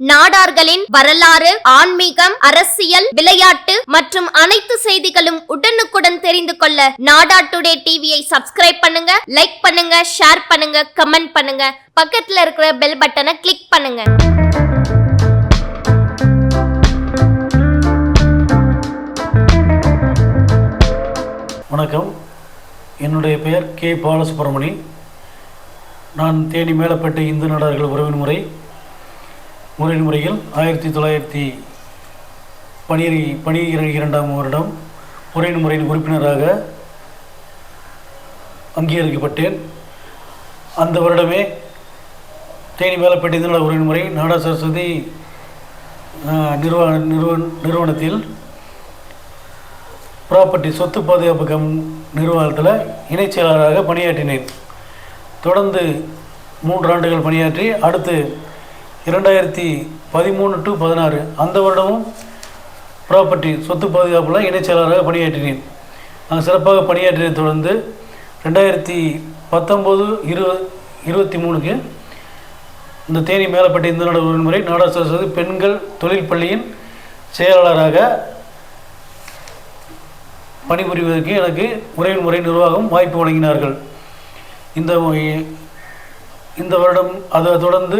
நாடார்களின் வரலாறு, ஆன்மீகம், அரசியல், விளையாட்டு மற்றும் அனைத்து செய்திகளும் உடனுக்குடன் தெரிந்து கொள்ள நாடா டுடே டிவியை சப்ஸ்கிரைப் பண்ணுங்க, லைக் பண்ணுங்க, ஷேர் பண்ணுங்க, கமெண்ட் பண்ணுங்க. பக்கத்துல இருக்கிற பெல் பட்டனை கிளிக் பண்ணுங்க. வணக்கம். என்னுடைய பெயர் கே. பாலசுப்ரமணி. நான் தேனி மேலப்பேட்டை இந்து நாடார்கள் உறவின் முறையில் 1912ஆம் வருடம் உறவின் முறையின் உறுப்பினராக அங்கீகரிக்கப்பட்டேன். அந்த வருடமே தேனி மேலப்பேட்டை இந்து நாடார் உறவின் முறை நாடா சரஸ்வதி நிறுவனத்தில் ப்ராப்பர்ட்டி சொத்து பாதுகாப்பு நிறுவனத்தில் இணைச் செயலாளராக பணியாற்றினேன். தொடர்ந்து 3 ஆண்டுகள் பணியாற்றி அடுத்து 2013 to 16 அந்த வருடமும் ப்ராப்பர்ட்டி சொத்து பாதுகாப்பில் இணைச் செயலாளராக பணியாற்றினேன். நான் சிறப்பாக பணியாற்றியதை தொடர்ந்து 2019-23க்கு இந்த தேனி மேலப்பேட்டை இந்து நாடார் உறவின் முறை நாடா சரஸ்வதி பெண்கள் தொழில் பள்ளியின் செயலாளராக பணிபுரிவதற்கு எனக்கு உறவின் முறை நிர்வாகம் வாய்ப்பு வழங்கினார்கள். இந்த வருடம் அதை தொடர்ந்து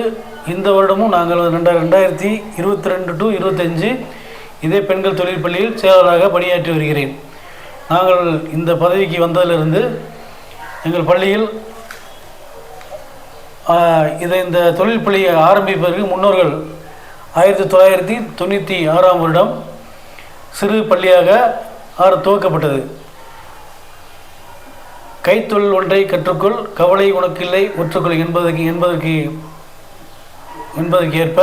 இந்த வருடமும் நாங்கள் 2022 to 25 இதே பெண்கள் தொழில் பள்ளியில் செயலாளராக பணியாற்றி வருகிறேன். நாங்கள் இந்த பதவிக்கு வந்ததிலிருந்து எங்கள் பள்ளியில் இந்த தொழில் பள்ளியை ஆரம்பிப்பதற்கு முன்னோர்கள் 1996ஆம் வருடம் சிறு பள்ளியாக துவக்கப்பட்டது. கைத்தொழில் ஒன்றை கற்றுக்கொள், கவலை உனக்கில்லை, ஒற்றுக்கொள் என்பதற்கு ஏற்ப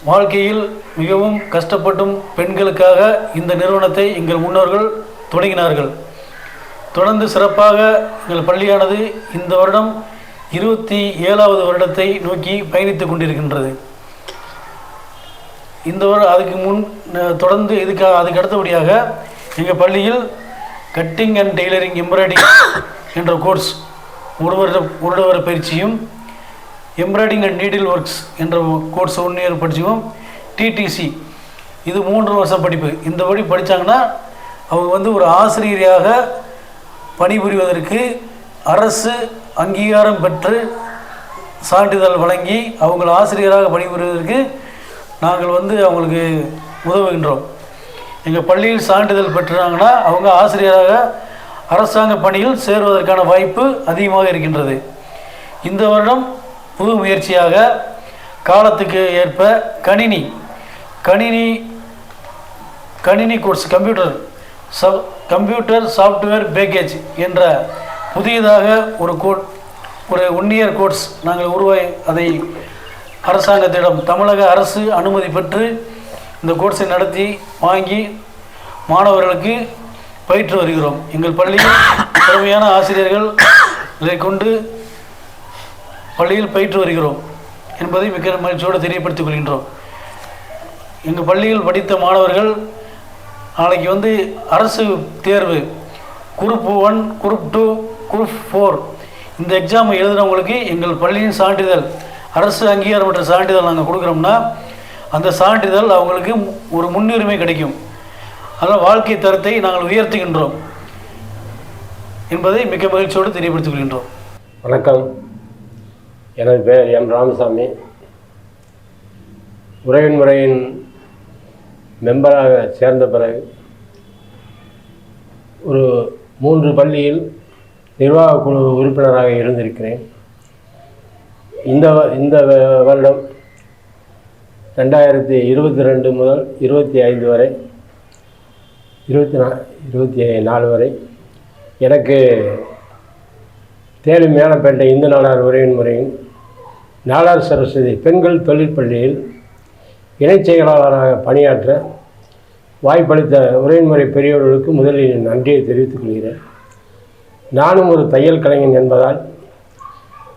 வாழ்க்கையில் மிகவும் கஷ்டப்பட்டும் பெண்களுக்காக இந்த நிறுவனத்தை எங்கள் முன்னோர்கள் தொடங்கினார்கள். தொடர்ந்து சிறப்பாக எங்கள் பள்ளியானது இந்த வருடம் 27வது வருடத்தை நோக்கி பயணித்து கொண்டிருக்கின்றது. இந்த வருடம் அதுக்கு தொடர்ந்து அதுக்கு அடுத்தபடியாக எங்கள் பள்ளியில் கட்டிங் அண்ட் டெய்லரிங் எம்ப்ராய்டிங் என்ற கோர்ஸ் ஒரு வருட பயிற்சியும், எம்ப்ராய்டிங் அண்ட் நீடில் ஒர்க்ஸ் என்ற கோர்ஸ் 1 இயர் படிச்சும், டிடிசி இது 3 வருஷம் படிப்பு. இந்த படி படித்தாங்கன்னா அவங்க ஒரு ஆசிரியராக பணிபுரிவதற்கு அரசு அங்கீகாரம் பெற்று சான்றிதழ் வழங்கி அவங்கள ஆசிரியராக பணிபுரிவதற்கு நாங்கள் அவங்களுக்கு உதவுகின்றோம். எங்கள் பள்ளியில் சான்றிதழ் பெற்றாங்கன்னா அவங்க ஆசிரியராக அரசாங்க பணியில் சேருவதற்கான வாய்ப்பு அதிகமாக இருக்கின்றது. இந்த வருடம் புது முயற்சியாக காலத்துக்கு ஏற்ப கணினி கோர்ஸ் கம்ப்யூட்டர் சாஃப்ட்வேர் பேக்கேஜ் என்ற புதியதாக ஒரு 1 இயர் கோர்ஸ் நாங்கள் அதை அரசாங்கத்திடம் தமிழக அரசு அனுமதி பெற்று இந்த கோர்ஸை நடத்தி வாங்கி மாணவர்களுக்கு பயிற்று வருகிறோம். எங்கள் பள்ளியில் திறமையான ஆசிரியர்கள் இதை கொண்டு பள்ளியில் பயிற்று வருகிறோம் என்பதை மிக மகிழ்ச்சியோடு தெரியப்படுத்திக் கொள்கின்றோம். எங்கள் பள்ளியில் படித்த மாணவர்கள் நாளைக்கு அரசு தேர்வு குரூப் 1, குரூப் 2, குரூப் 4 இந்த எக்ஸாம் எழுதுகிறவங்களுக்கு எங்கள் பள்ளியின் சான்றிதழ் அரசு அங்கீகாரம் பெற்ற சான்றிதழ் நாங்கள் கொடுக்குறோம்னா அந்த சான்றிதழ் அவங்களுக்கு ஒரு முன்னுரிமை கிடைக்கும். அதனால் வாழ்க்கை தரத்தை நாங்கள் உயர்த்துகின்றோம் என்பதை மிக மகிழ்ச்சியோடு தெரியப்படுத்திக் கொள்கின்றோம். வணக்கம். எனது பெயர் எம். ராமசாமி. உறவின் முறையின் மெம்பராக சேர்ந்த பிறகு ஒரு 3 பள்ளியில் நிர்வாக குழு உறுப்பினராக இருந்திருக்கிறேன். இந்த வருடம் 2022 முதல் 25 வரை 24 வரை எனக்கு தேனி மேலப்பேட்டை இந்து நாடார் உறவின் முறையின் நாடார் சரஸ்வதி பெண்கள் தொழில் பள்ளியில் இணைச் செயலாளராக பணியாற்ற வாய்ப்பளித்த உறவின் முறை பெரியவர்களுக்கு முதலில் நன்றியை தெரிவித்துக் கொள்கிறேன். நானும் ஒரு தையல் கலைஞன் என்பதால்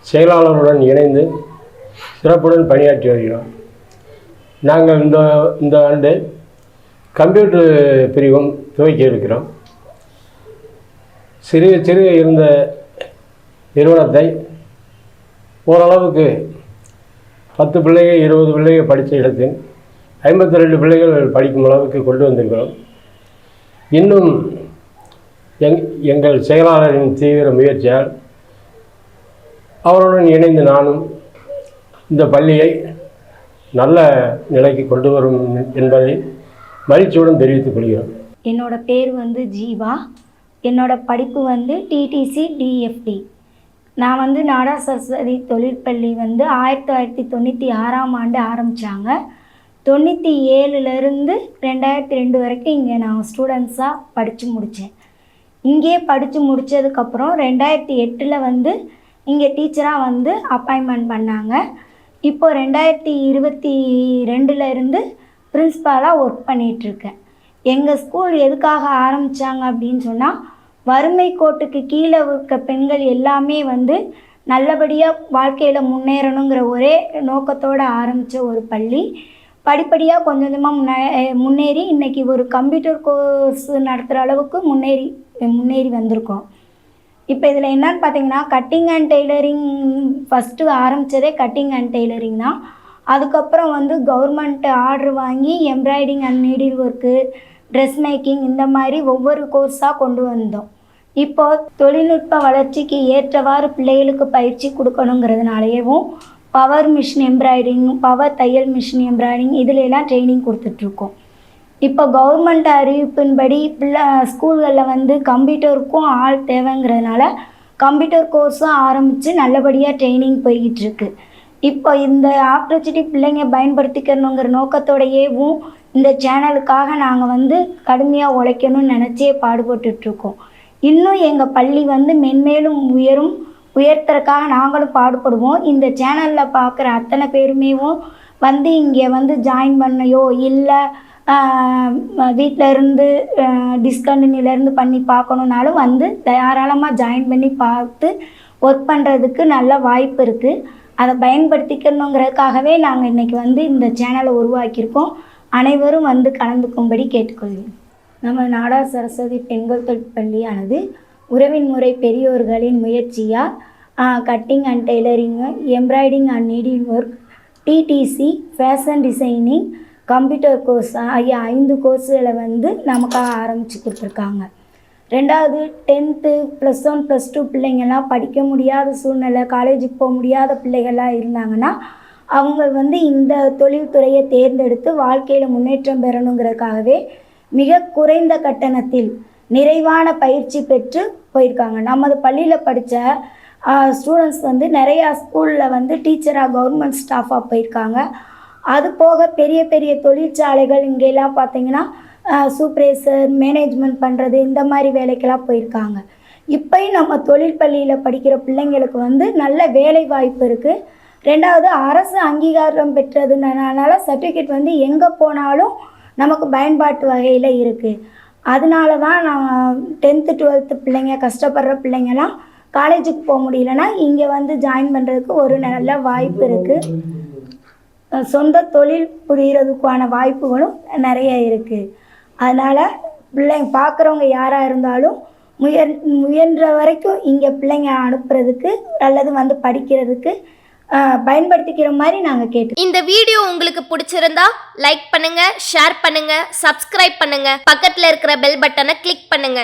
செயலாளருடன் இணைந்து சிறப்புடன் பணியாற்றி வருகிறோம். நாங்கள் இந்த ஆண்டு கம்ப்யூட்டர் பிரிவும் துவக்கி இருக்கிறோம். சிறு இருந்த நிறுவனத்தை ஓரளவுக்கு 10 பிள்ளைகள் 20 பிள்ளைகள் படித்த இடத்தில் 52 பிள்ளைகள் படிக்கும் அளவுக்கு கொண்டு வந்திருக்கிறோம். இன்னும் எங்கள் செயலாளரின் தீவிர முயற்சியால் அவருடன் இணைந்து நானும் இந்த பள்ளியை நல்ல நிலைக்கு கொண்டு வரும் என்பதை மகிழ்ச்சியுடன் தெரிவித்துக் கொள்கிறோம். என்னோட பேர் வந்து ஜீவா. என்னோட படிப்பு வந்து டிடிசி டிஎஃப்டி. நான் வந்து நாடார் சரஸ்வதி தொழிற்பள்ளி வந்து 1996ஆம் ஆண்டு ஆரம்பித்தாங்க. 97லேருந்து 2002 வரைக்கும் இங்கே நான் ஸ்டூடெண்ட்ஸாக படித்து முடித்தேன். இங்கேயே படித்து முடித்ததுக்கப்புறம் 2008 வந்து இங்கே டீச்சராக வந்து அப்பாயின்மெண்ட் பண்ணாங்க. இப்போது 2022 பிரின்ஸ்பாலாக ஒர்க் பண்ணிகிட்ருக்கேன். எங்கள் ஸ்கூல் எதுக்காக ஆரம்பித்தாங்க அப்படின்னு சொன்னால், வறுமை கோட்டுக்கு கீழே இருக்க பெண்கள் எல்லாமே வந்து நல்லபடியாக வாழ்க்கையில் முன்னேறணுங்கிற ஒரே நோக்கத்தோடு ஆரம்பித்த ஒரு பள்ளி. படிப்படியாக கொஞ்சம் கொஞ்சமாக முன்னேறி இன்றைக்கி ஒரு கம்ப்யூட்டர் கோர்ஸ் நடத்துகிற அளவுக்கு முன்னேறி வந்திருக்கோம். இப்போ இதில் என்னன்னு பார்த்தீங்கன்னா, கட்டிங் அண்ட் டெய்லரிங் ஃபஸ்ட்டு ஆரம்பித்ததே கட்டிங் அண்ட் டெய்லரிங் தான். அதுக்கப்புறம் வந்து கவர்மெண்ட் ஆர்டர் வாங்கி embroidering and needle work, dress making இந்த மாதிரி ஒவ்வொரு கோர்ஸாக கொண்டு வந்தோம். இப்போது தொழில்நுட்ப வளர்ச்சிக்கு ஏற்றவாறு பிள்ளைகளுக்கு பயிற்சி கொடுக்கணுங்கிறதுனாலேயும் பவர் மிஷின் எம்ப்ராய்டிங், பவர் தையல் மிஷின் எம்ப்ராய்டிங் இதிலெல்லாம் ட்ரைனிங் கொடுத்துட்ருக்கோம். இப்போ கவர்மெண்ட் அறிவிப்பின்படி ஸ்கூல்களில் வந்து கம்ப்யூட்டருக்கும் ஆள் தேவைங்கிறதுனால கம்ப்யூட்டர் கோர்ஸும் ஆரம்பித்து நல்லபடியாக ட்ரைனிங் போய்கிட்டுருக்கு. இப்போ இந்த ஆப்பர்ச்சுனிட்டி பிள்ளைங்க பயன்படுத்திக்கணுங்கிற நோக்கத்தோடையேவும் இந்த சேனலுக்காக நாங்கள் வந்து கடுமையாக உழைக்கணும்னு நினச்சே பாடுபட்டுட்ருக்கோம். இன்னும் எங்கள் பள்ளி வந்து மென்மேலும் உயர்த்துறதுக்காக நாங்களும் பாடுபடுவோம். இந்த சேனலில் பார்க்குற அத்தனை பேருமேவும் வந்து இங்கே வந்து ஜாயின் பண்ணையோ இல்லை வீட்டில் இருந்து டிஸ்கண்டினியூலேருந்து பண்ணி பார்க்கணுன்னாலும் வந்து தாராளமாக ஜாயின் பண்ணி பார்த்து ஒர்க் பண்ணுறதுக்கு நல்ல வாய்ப்பு இருக்குது. அதை பயன்படுத்திக்கணுங்கிறதுக்காகவே நாங்கள் இன்றைக்கி வந்து இந்த சேனலை உருவாக்கியிருக்கோம். அனைவரும் வந்து கலந்துக்கும்படி கேட்டுக்கொள்கிறேன். நம்ம நாடார் சரஸ்வதி பெண்கள் தொழிற்பள்ளியானது உறவின் முறை பெரியோர்களின் முயற்சியால் கட்டிங் அண்ட் டெய்லரிங்கு, embroidering and needle work, TTC, fashion designing, computer course ஆகிய 5 கோர்ஸுகளை வந்து நமக்காக ஆரம்பித்து கொடுத்துருக்காங்க. 2வது 10th +1 +2 பிள்ளைங்கள்லாம் படிக்க முடியாத சூழ்நிலை, காலேஜுக்கு போக முடியாத பிள்ளைகள்லாம் இருந்தாங்கன்னா அவங்க வந்து இந்த தொழில்துறையை தேர்ந்தெடுத்து வாழ்க்கையில் முன்னேற்றம் பெறணுங்கிறதுக்காகவே மிக குறைந்த கட்டணத்தில் நிறைவான பயிற்சி பெற்று போயிருக்காங்க. நமது பள்ளியில் படித்த ஸ்டூடெண்ட்ஸ் வந்து நிறையா ஸ்கூலில் வந்து டீச்சராக கவர்மெண்ட் ஸ்டாஃபாக போயிருக்காங்க. அது போக பெரிய பெரிய தொழிற்சாலைகள் இங்கெல்லாம் பார்த்திங்கன்னா சூப்பர்வைசர், மேனேஜ்மெண்ட் பண்ணுறது இந்த மாதிரி வேலைக்கெல்லாம் போயிருக்காங்க. இப்போயும் நம்ம தொழிற்பள்ளியில் படிக்கிற பிள்ளைங்களுக்கு வந்து நல்ல வேலை வாய்ப்பு இருக்குது. 2வது அரசு அங்கீகாரம் பெற்றதுனால சர்டிஃபிகேட் வந்து எங்கே போனாலும் நமக்கு பயன்பாட்டு வகையில் இருக்குது. அதனால தான் நான் 10th 12th பிள்ளைங்க கஷ்டப்படுற பிள்ளைங்கலாம் காலேஜுக்கு போக முடியலன்னா இங்கே வந்து ஜாயின் பண்ணுறதுக்கு ஒரு நல்ல வாய்ப்பு இருக்குது. சொந்த தொழில் புரிகிறதுக்கான வாய்ப்புகளும் நிறைய இருக்குது. அதனால் பிள்ளைங்க பார்க்குறவங்க யாராக இருந்தாலும் முயன்ற வரைக்கும் இங்கே பிள்ளைங்க அனுப்புறதுக்கு அல்லது வந்து படிக்கிறதுக்கு பயன்படுத்திக்கிற மாதிரி நாங்கள் கேட்டு. இந்த வீடியோ உங்களுக்கு பிடிச்சிருந்தா லைக் பண்ணுங்க, ஷேர் பண்ணுங்க, சப்ஸ்கிரைப் பண்ணுங்க, பக்கத்துல இருக்கிற பெல் பட்டனை கிளிக் பண்ணுங்க.